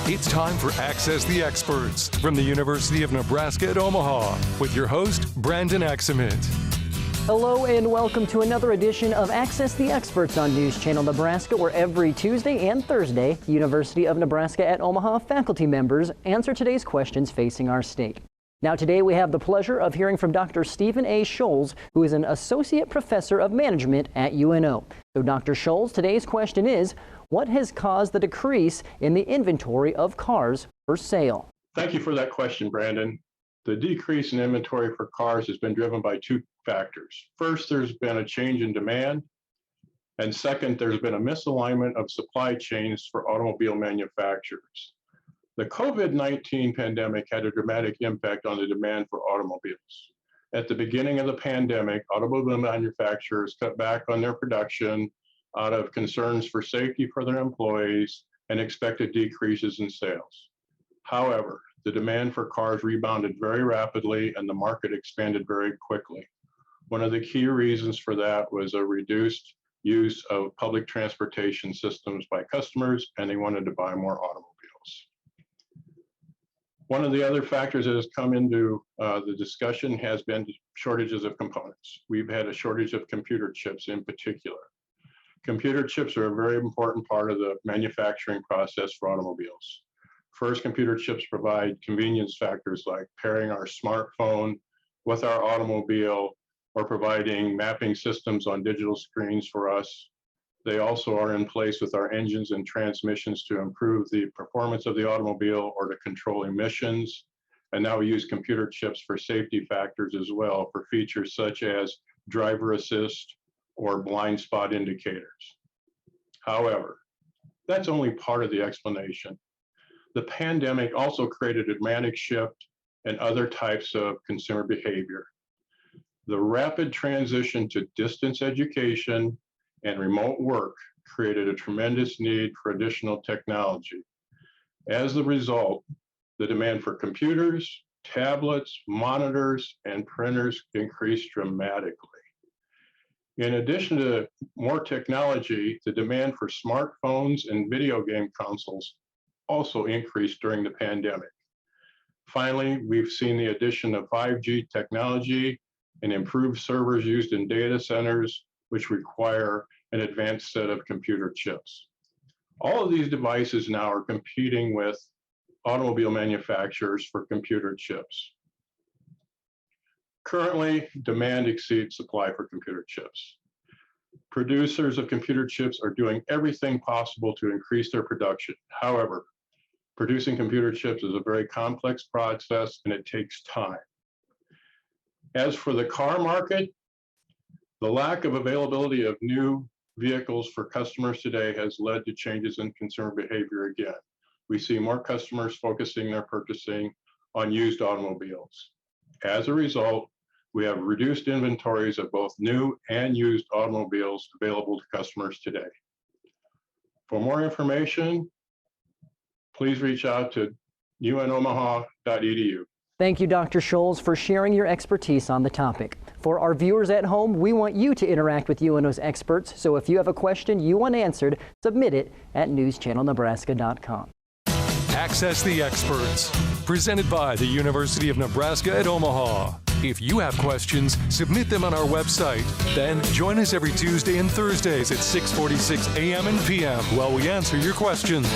It's time for Access the Experts from the University of Nebraska at Omaha with your host, Brandon Axamit. Hello and welcome to another edition of Access the Experts on News Channel Nebraska, where every Tuesday and Thursday, University of Nebraska at Omaha faculty members answer today's questions facing our state. Now today we have the pleasure of hearing from Dr. Stephen A. Schulz, who is an Associate Professor of Management at UNO. So Dr. Schulz, today's question is, what has caused the decrease in the inventory of cars for sale? Thank you for that question, Brandon. The decrease in inventory for cars has been driven by two factors. First, there's been a change in demand. And second, there's been a misalignment of supply chains for automobile manufacturers. The COVID-19 pandemic had a dramatic impact on the demand for automobiles. At the beginning of the pandemic, automobile manufacturers cut back on their production out of concerns for safety for their employees and expected decreases in sales. However, the demand for cars rebounded very rapidly and the market expanded very quickly. One of the key reasons for that was a reduced use of public transportation systems by customers, and they wanted to buy more automobiles. One of the other factors that has come into the discussion has been shortages of components. We've had a shortage of computer chips in particular. Computer chips are a very important part of the manufacturing process for automobiles. First, computer chips provide convenience factors like pairing our smartphone with our automobile or providing mapping systems on digital screens for us. They also are in place with our engines and transmissions to improve the performance of the automobile or to control emissions. And now we use computer chips for safety factors as well, for features such as driver assist or blind spot indicators. However, that's only part of the explanation. The pandemic also created a dramatic shift in other types of consumer behavior. The rapid transition to distance education and remote work created a tremendous need for additional technology. As a result, the demand for computers, tablets, monitors, and printers increased dramatically. In addition to more technology, the demand for smartphones and video game consoles also increased during the pandemic. Finally, we've seen the addition of 5G technology and improved servers used in data centers, which require an advanced set of computer chips. All of these devices now are competing with automobile manufacturers for computer chips. Currently, demand exceeds supply for computer chips. Producers of computer chips are doing everything possible to increase their production. However, producing computer chips is a very complex process and it takes time. As for the car market, the lack of availability of new vehicles for customers today has led to changes in consumer behavior again. We see more customers focusing their purchasing on used automobiles. As a result, we have reduced inventories of both new and used automobiles available to customers today. For more information, please reach out to unomaha.edu. Thank you, Dr. Schulz, for sharing your expertise on the topic. For our viewers at home, we want you to interact with UNO's experts, so if you have a question you want answered, submit it at newschannelnebraska.com. Access the Experts, presented by the University of Nebraska at Omaha. If you have questions, submit them on our website. Then join us every Tuesday and Thursdays at 6:46 a.m. and p.m. while we answer your questions.